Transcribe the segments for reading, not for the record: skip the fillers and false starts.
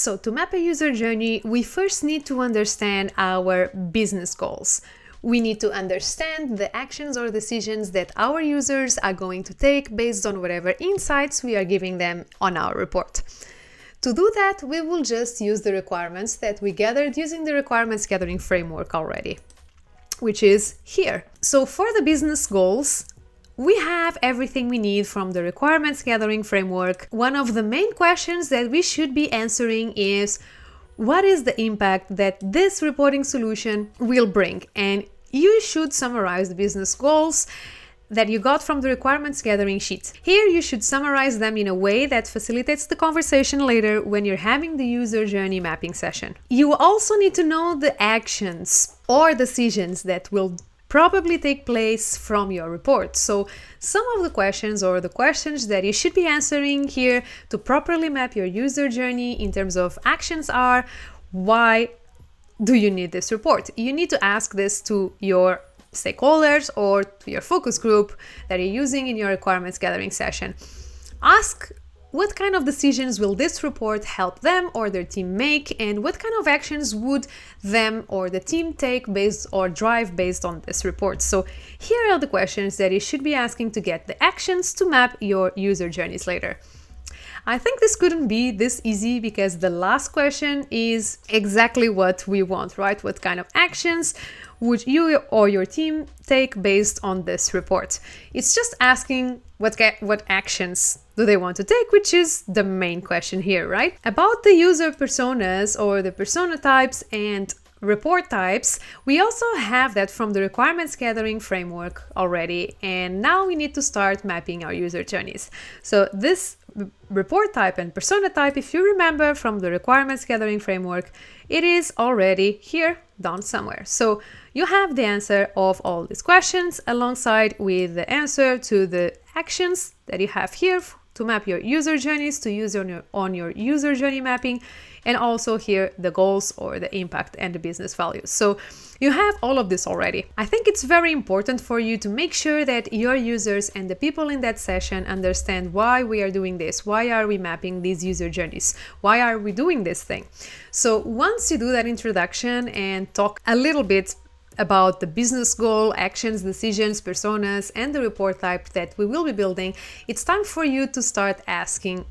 So to map a user journey, we first need to understand our business goals. We need to understand the actions or decisions that our users are going to take based on whatever insights we are giving them on our report. To do that, we will just use the requirements that we gathered using the requirements gathering framework already, which is here. So for the business goals, we have everything we need from the requirements gathering framework. One of the main questions that we should be answering is, what is the impact that this reporting solution will bring? And you should summarize the business goals that you got from the requirements gathering sheet. Here you should summarize them in a way that facilitates the conversation later when you're having the user journey mapping session. You also need to know the actions or decisions that will probably take place from your report. So some of the questions or the questions that you should be answering here to properly map your user journey in terms of actions are, why do you need this report? You need to ask this to your stakeholders or to your focus group that you're using in your requirements gathering session. Ask what kind of decisions will this report help them or their team make, and what kind of actions would them or the team take based or drive based on this report. So here are the questions that you should be asking to get the actions to map your user journeys later. I think this couldn't be this easy because the last question is exactly what we want, right? What kind of actions would you or your team take based on this report? It's just asking what actions do they want to take, which is the main question here, right? About the user personas or the persona types and report types, we also have that from the requirements gathering framework already, and now we need to start mapping our user journeys. So this report type and persona type, if you remember from the requirements gathering framework, it is already here down somewhere. So you have the answer of all these questions alongside with the answer to the actions that you have here to map your user journeys, to use on your user journey mapping, and also here the goals or the impact and the business values. So you have all of this already. I think it's very important for you to make sure that your users and the people in that session understand why we are doing this, why are we mapping these user journeys, why are we doing this thing. So once you do that introduction and talk a little bit about the business goal, actions, decisions, personas, and the report type that we will be building, it's time for you to start asking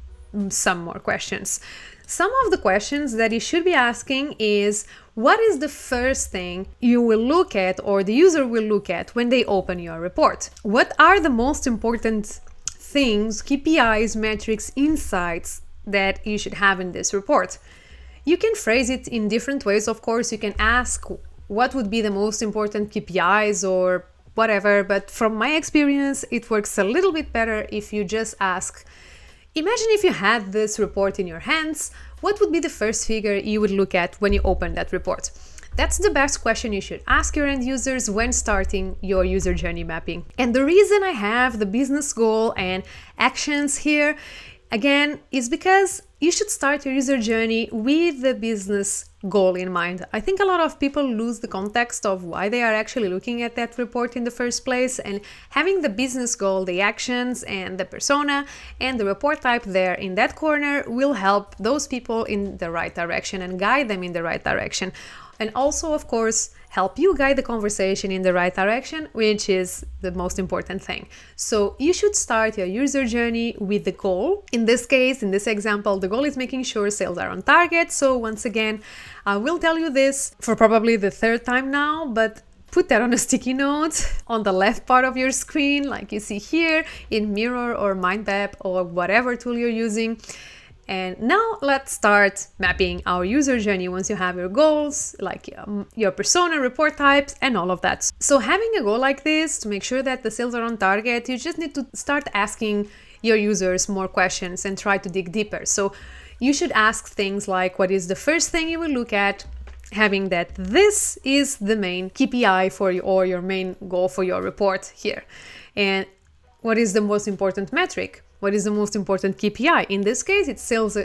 some more questions. Some of the questions that you should be asking is, what is the first thing you will look at or the user will look at when they open your report? What are the most important things, KPIs, metrics, insights that you should have in this report? You can phrase it in different ways, of course. You can ask what would be the most important KPIs or whatever, but from my experience, it works a little bit better if you just ask, imagine if you had this report in your hands, what would be the first figure you would look at when you open that report? That's the best question you should ask your end users when starting your user journey mapping. And the reason I have the business goal and actions here, again, is because you should start your user journey with the business goal in mind. I think a lot of people lose the context of why they are actually looking at that report in the first place, and having the business goal, the actions and the persona and the report type there in that corner will help those people in the right direction and guide them in the right direction. And also, of course, help you guide the conversation in the right direction, which is the most important thing. So you should start your user journey with the goal. In this case, in this example, the goal is making sure sales are on target. So once again, I will tell you this for probably the third time now, but put that on a sticky note on the left part of your screen, like you see here in Miro or Mindmap or whatever tool you're using. And now let's start mapping our user journey once you have your goals, like your persona, report types, and all of that. So having a goal like this to make sure that the sales are on target, you just need to start asking your users more questions and try to dig deeper. So you should ask things like, what is the first thing you will look at? Having that this is the main KPI for you or your main goal for your report here. And what is the most important metric? What is the most important KPI? In this case, it's sales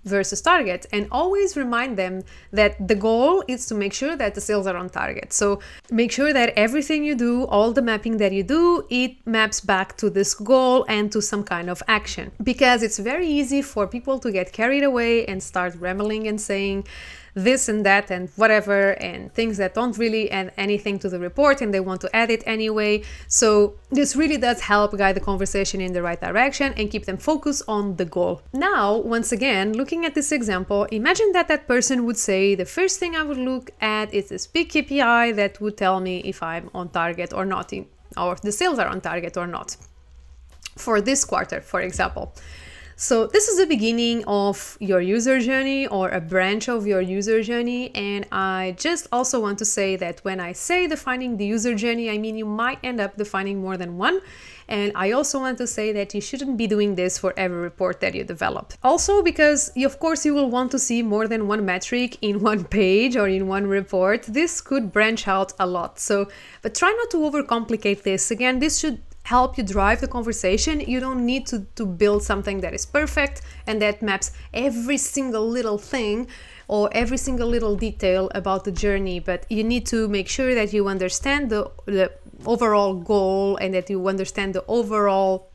versus target, and always remind them that the goal is to make sure that the sales are on target. So make sure that everything you do, all the mapping that you do, it maps back to this goal and to some kind of action, because it's very easy for people to get carried away and start rambling and saying this and that and whatever, and things that don't really add anything to the report and they want to add it anyway. So this really does help guide the conversation in the right direction and keep them focused on the goal. Now, once again, looking at this example, imagine that that person would say, the first thing I would look at is this big KPI that would tell me if I'm on target or not, or the sales are on target or not, for this quarter, for example. So this is the beginning of your user journey, or a branch of your user journey. And I just also want to say that when I say defining the user journey, I mean you might end up defining more than one. And I also want to say that you shouldn't be doing this for every report that you develop. Also, because of course you will want to see more than one metric in one page or in one report. This could branch out a lot. So, but try not to overcomplicate this. Again, this should help you drive the conversation. You don't need to build something that is perfect and that maps every single little thing or every single little detail about the journey, but you need to make sure that you understand the overall goal and that you understand the overall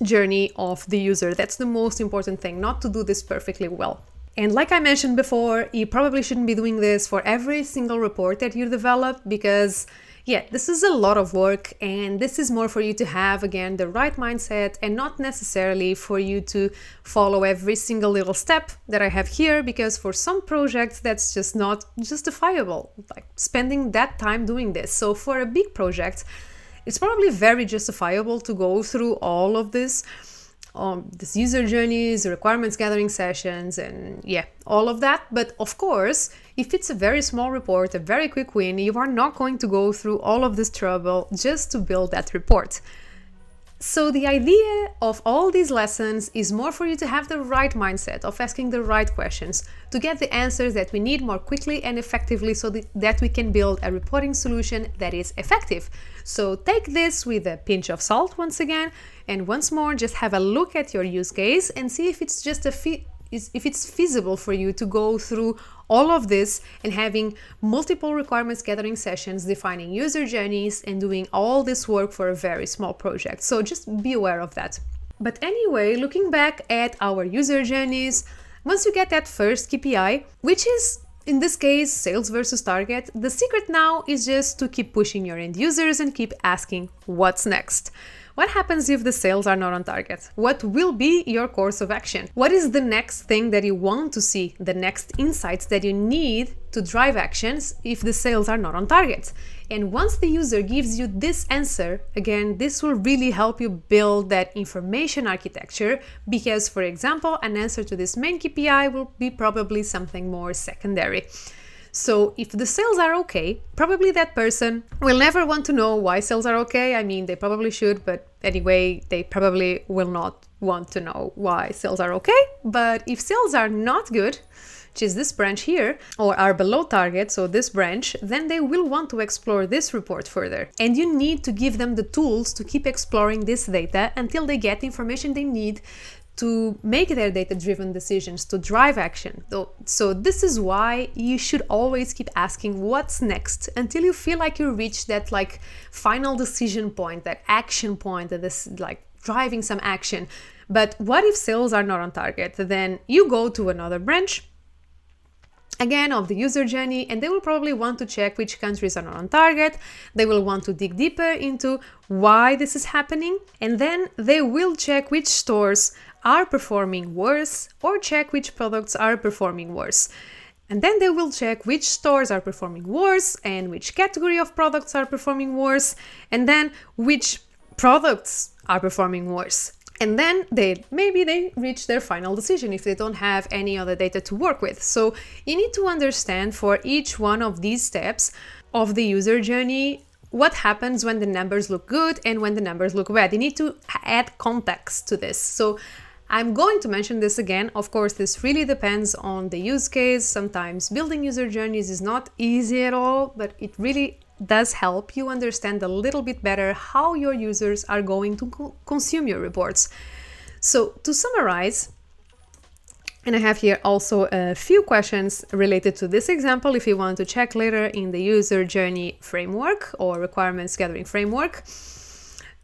journey of the user. That's the most important thing, not to do this perfectly well. And like I mentioned before, you probably shouldn't be doing this for every single report that you develop, because yeah, this is a lot of work, and this is more for you to have, again, the right mindset, and not necessarily for you to follow every single little step that I have here, because for some projects that's just not justifiable, like spending that time doing this. So for a big project, it's probably very justifiable to go through all of this user journeys, requirements gathering sessions, and yeah, all of that. But of course, if it's a very small report, a very quick win, you are not going to go through all of this trouble just to build that report. So the idea of all these lessons is more for you to have the right mindset of asking the right questions, to get the answers that we need more quickly and effectively, so that we can build a reporting solution that is effective. So take this with a pinch of salt once again, and once more, just have a look at your use case and see if it's just if it's feasible for you to go through all of this and having multiple requirements gathering sessions, defining user journeys, and doing all this work for a very small project. So just be aware of that. But anyway, looking back at our user journeys, once you get that first KPI, which is in this case sales versus target, the secret now is just to keep pushing your end users and keep asking what's next. What happens if the sales are not on target? What will be your course of action? What is the next thing that you want to see? The next insights that you need to drive actions if the sales are not on target? And once the user gives you this answer, again, this will really help you build that information architecture, because, for example, an answer to this main KPI will be probably something more secondary. So if the sales are okay, probably that person will never want to know why sales are okay. I mean, they probably should, but anyway, they probably will not want to know why sales are okay. But if sales are not good, which is this branch here, or are below target, so this branch, then they will want to explore this report further. And you need to give them the tools to keep exploring this data until they get the information they need to make their data-driven decisions, to drive action. So this is why you should always keep asking what's next until you feel like you reach that like final decision point, that action point, that is like driving some action. But what if sales are not on target? Then you go to another branch, again, of the user journey, and they will probably want to check which countries are not on target. They will want to dig deeper into why this is happening, and then they will check which stores are performing worse or check which products are performing worse. And then they will check which stores are performing worse and which category of products are performing worse, and then which products are performing worse. And then maybe they reach their final decision if they don't have any other data to work with. So you need to understand for each one of these steps of the user journey what happens when the numbers look good and when the numbers look bad. You need to add context to this. So I'm going to mention this again. Of course, this really depends on the use case. Sometimes building user journeys is not easy at all, but it really does help you understand a little bit better how your users are going to consume your reports. So to summarize, And I have here also a few questions related to this example if you want to check later in the user journey framework or requirements gathering framework.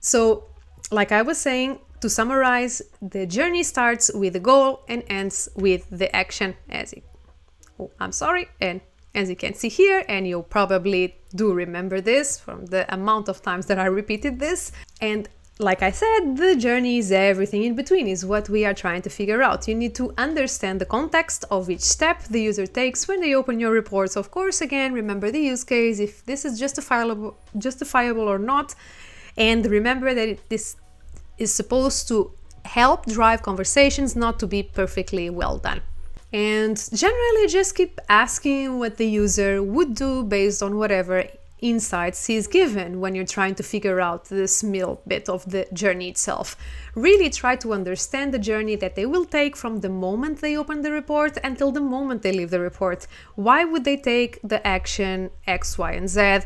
So, like I was saying, to summarize, the journey starts with the goal and ends with the action and as you can see here, and you probably do remember this from the amount of times that I repeated this. And like I said, the journey is everything in between, is what we are trying to figure out. You need to understand the context of each step the user takes when they open your reports. Of course, again, remember the use case, if this is justifiable or not. And remember that this is supposed to help drive conversations, not to be perfectly well done. And generally just keep asking what the user would do based on whatever insights he's given when you're trying to figure out this middle bit of the journey itself. Really try to understand the journey that they will take from the moment they open the report until the moment they leave the report. Why would they take the action X, Y, and Z?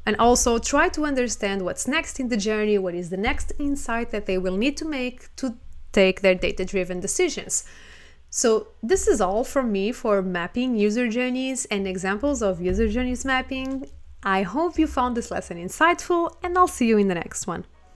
And also try to understand what's next in the journey, what is the next insight that they will need to make to take their data-driven decisions. So this is all from me for mapping user journeys and examples of user journeys mapping. I hope you found this lesson insightful, and I'll see you in the next one.